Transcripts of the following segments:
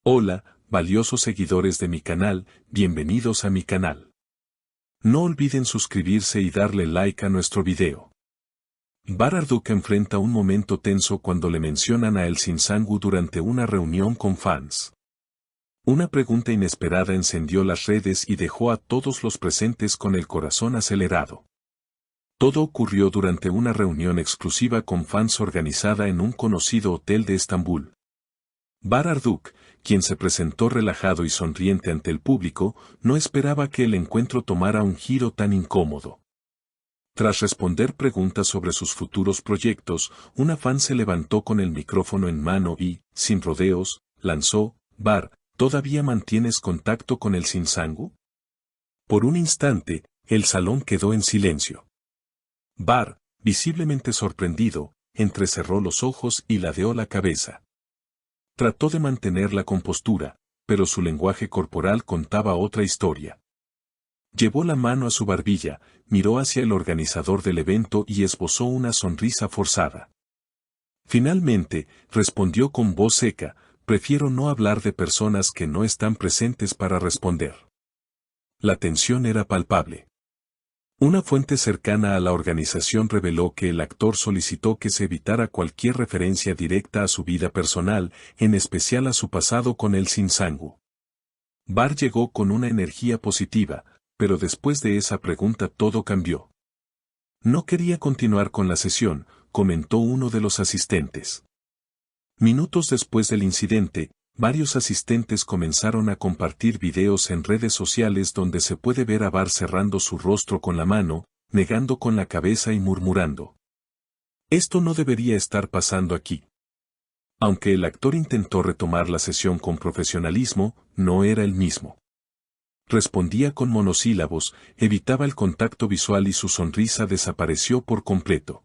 Hola, valiosos seguidores de mi canal, bienvenidos a mi canal. No olviden suscribirse y darle like a nuestro video. Bar Marduk enfrenta un momento tenso cuando le mencionan a El Sinsangu durante una reunión con fans. Una pregunta inesperada encendió las redes y dejó a todos los presentes con el corazón acelerado. Todo ocurrió durante una reunión exclusiva con fans organizada en un conocido hotel de Estambul. Bar Marduk, quien se presentó relajado y sonriente ante el público, no esperaba que el encuentro tomara un giro tan incómodo. Tras responder preguntas sobre sus futuros proyectos, una fan se levantó con el micrófono en mano y, sin rodeos, lanzó: «Bar, ¿todavía mantienes contacto con el Sinsangu?». Por un instante, el salón quedó en silencio. Bar, visiblemente sorprendido, entrecerró los ojos y ladeó la cabeza. Trató de mantener la compostura, pero su lenguaje corporal contaba otra historia. Llevó la mano a su barbilla, miró hacia el organizador del evento y esbozó una sonrisa forzada. Finalmente, respondió con voz seca: «Prefiero no hablar de personas que no están presentes para responder». La tensión era palpable. Una fuente cercana a la organización reveló que el actor solicitó que se evitara cualquier referencia directa a su vida personal, en especial a su pasado con el Sinsangu. Bar llegó con una energía positiva, pero después de esa pregunta todo cambió. «No quería continuar con la sesión», comentó uno de los asistentes. Minutos después del incidente, varios asistentes comenzaron a compartir videos en redes sociales donde se puede ver a Bar cerrando su rostro con la mano, negando con la cabeza y murmurando: «Esto no debería estar pasando aquí». Aunque el actor intentó retomar la sesión con profesionalismo, no era el mismo. Respondía con monosílabos, evitaba el contacto visual y su sonrisa desapareció por completo.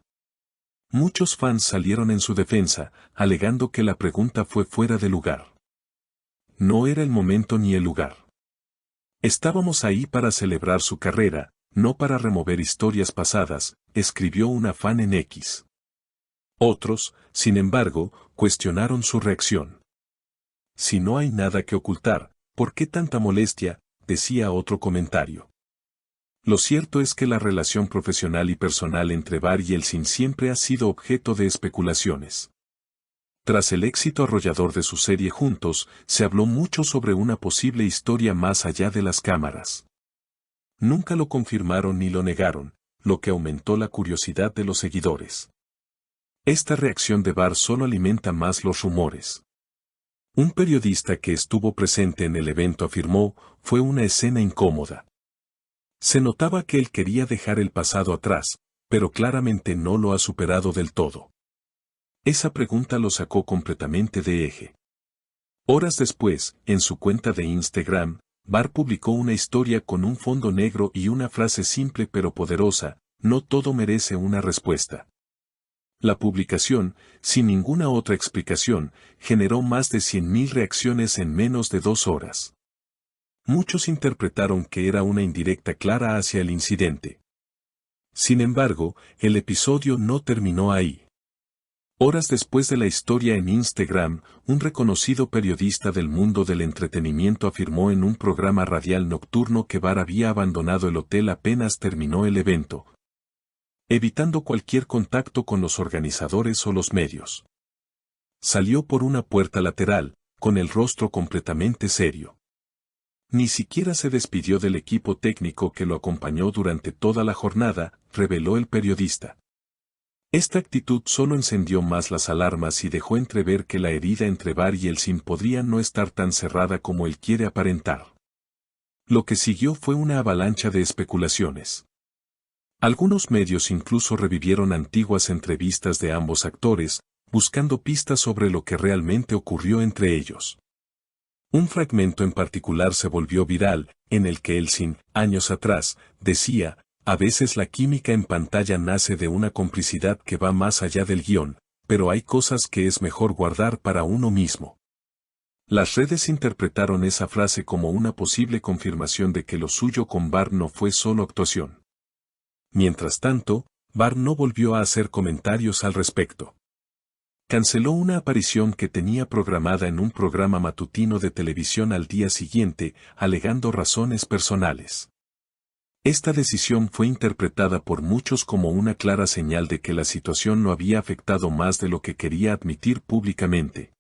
Muchos fans salieron en su defensa, alegando que la pregunta fue fuera de lugar. No era el momento ni el lugar. «Estábamos ahí para celebrar su carrera, no para remover historias pasadas», escribió una fan en X. Otros, sin embargo, cuestionaron su reacción. «Si no hay nada que ocultar, ¿por qué tanta molestia?», decía otro comentario. Lo cierto es que la relación profesional y personal entre Bar y El Sin siempre ha sido objeto de especulaciones. Tras el éxito arrollador de su serie juntos, se habló mucho sobre una posible historia más allá de las cámaras. Nunca lo confirmaron ni lo negaron, lo que aumentó la curiosidad de los seguidores. Esta reacción de Bar solo alimenta más los rumores. Un periodista que estuvo presente en el evento afirmó: «Fue una escena incómoda. Se notaba que él quería dejar el pasado atrás, pero claramente no lo ha superado del todo». Esa pregunta lo sacó completamente de eje. Horas después, en su cuenta de Instagram, Bar publicó una historia con un fondo negro y una frase simple pero poderosa: «No todo merece una respuesta». La publicación, sin ninguna otra explicación, generó más de 100.000 reacciones en menos de 2 horas. Muchos interpretaron que era una indirecta clara hacia el incidente. Sin embargo, el episodio no terminó ahí. Horas después de la historia en Instagram, un reconocido periodista del mundo del entretenimiento afirmó en un programa radial nocturno que Bar había abandonado el hotel apenas terminó el evento, evitando cualquier contacto con los organizadores o los medios. Salió por una puerta lateral, con el rostro completamente serio. Ni siquiera se despidió del equipo técnico que lo acompañó durante toda la jornada, reveló el periodista. Esta actitud solo encendió más las alarmas y dejó entrever que la herida entre Bar y El Sin podría no estar tan cerrada como él quiere aparentar. Lo que siguió fue una avalancha de especulaciones. Algunos medios incluso revivieron antiguas entrevistas de ambos actores, buscando pistas sobre lo que realmente ocurrió entre ellos. Un fragmento en particular se volvió viral, en el que El Sin, años atrás, decía: «A veces la química en pantalla nace de una complicidad que va más allá del guión, pero hay cosas que es mejor guardar para uno mismo». Las redes interpretaron esa frase como una posible confirmación de que lo suyo con Bar no fue solo actuación. Mientras tanto, Bar no volvió a hacer comentarios al respecto. Canceló una aparición que tenía programada en un programa matutino de televisión al día siguiente, alegando razones personales. Esta decisión fue interpretada por muchos como una clara señal de que la situación no había afectado más de lo que quería admitir públicamente.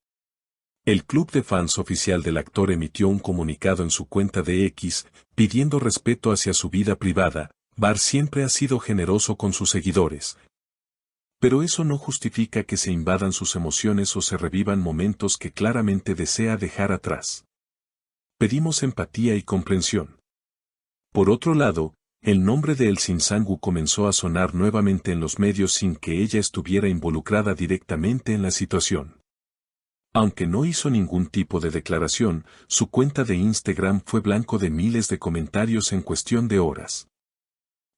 El club de fans oficial del actor emitió un comunicado en su cuenta de X, pidiendo respeto hacia su vida privada. Barr siempre ha sido generoso con sus seguidores. Pero eso no justifica que se invadan sus emociones o se revivan momentos que claramente desea dejar atrás. Pedimos empatía y comprensión. Por otro lado, el nombre de Elsin Sangu comenzó a sonar nuevamente en los medios sin que ella estuviera involucrada directamente en la situación. Aunque no hizo ningún tipo de declaración, su cuenta de Instagram fue blanco de miles de comentarios en cuestión de horas.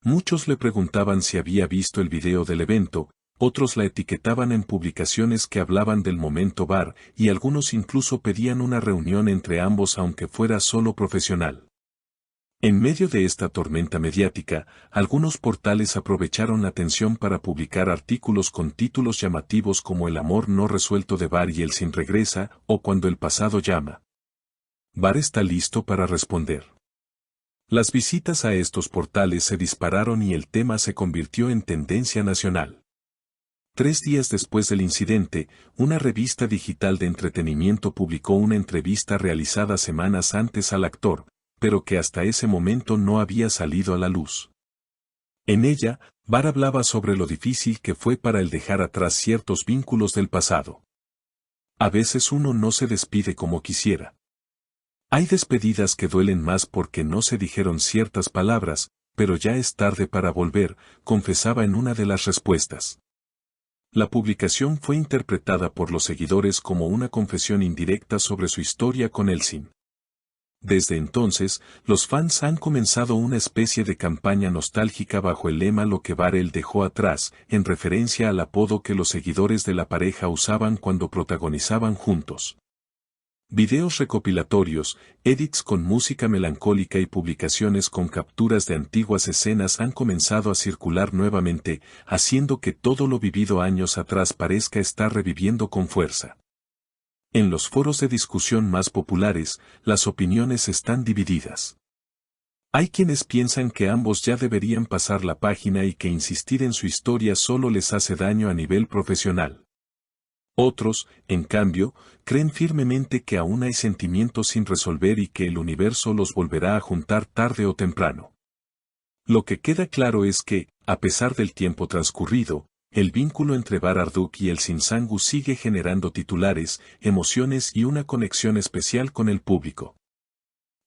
Muchos le preguntaban si había visto el video del evento, otros la etiquetaban en publicaciones que hablaban del momento Barr, y algunos incluso pedían una reunión entre ambos aunque fuera solo profesional. En medio de esta tormenta mediática, algunos portales aprovecharon la atención para publicar artículos con títulos llamativos como El amor no resuelto de Barr y Elsin regresa, o Cuando el pasado llama. Barr está listo para responder. Las visitas a estos portales se dispararon y el tema se convirtió en tendencia nacional. 3 días después del incidente, una revista digital de entretenimiento publicó una entrevista realizada semanas antes al actor, pero que hasta ese momento no había salido a la luz. En ella, Barr hablaba sobre lo difícil que fue para él dejar atrás ciertos vínculos del pasado. A veces uno no se despide como quisiera. Hay despedidas que duelen más porque no se dijeron ciertas palabras, pero ya es tarde para volver, confesaba en una de las respuestas. La publicación fue interpretada por los seguidores como una confesión indirecta sobre su historia con Elsin. Desde entonces, los fans han comenzado una especie de campaña nostálgica bajo el lema Lo que Barr dejó atrás, en referencia al apodo que los seguidores de la pareja usaban cuando protagonizaban juntos. Videos recopilatorios, edits con música melancólica y publicaciones con capturas de antiguas escenas han comenzado a circular nuevamente, haciendo que todo lo vivido años atrás parezca estar reviviendo con fuerza. En los foros de discusión más populares, las opiniones están divididas. Hay quienes piensan que ambos ya deberían pasar la página y que insistir en su historia solo les hace daño a nivel profesional. Otros, en cambio, creen firmemente que aún hay sentimientos sin resolver y que el universo los volverá a juntar tarde o temprano. Lo que queda claro es que, a pesar del tiempo transcurrido, el vínculo entre Barr Arduk y Elsin Sangu sigue generando titulares, emociones y una conexión especial con el público.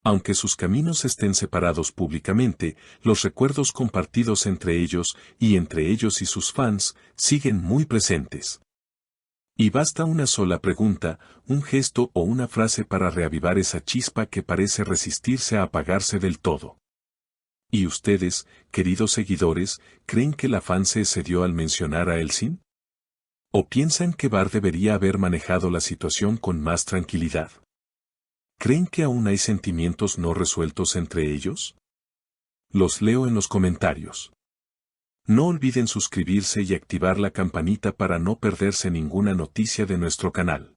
Aunque sus caminos estén separados públicamente, los recuerdos compartidos entre ellos y sus fans, siguen muy presentes. Y basta una sola pregunta, un gesto o una frase para reavivar esa chispa que parece resistirse a apagarse del todo. ¿Y ustedes, queridos seguidores, creen que la fan se excedió al mencionar a Elsin? ¿O piensan que Barr debería haber manejado la situación con más tranquilidad? ¿Creen que aún hay sentimientos no resueltos entre ellos? Los leo en los comentarios. No olviden suscribirse y activar la campanita para no perderse ninguna noticia de nuestro canal.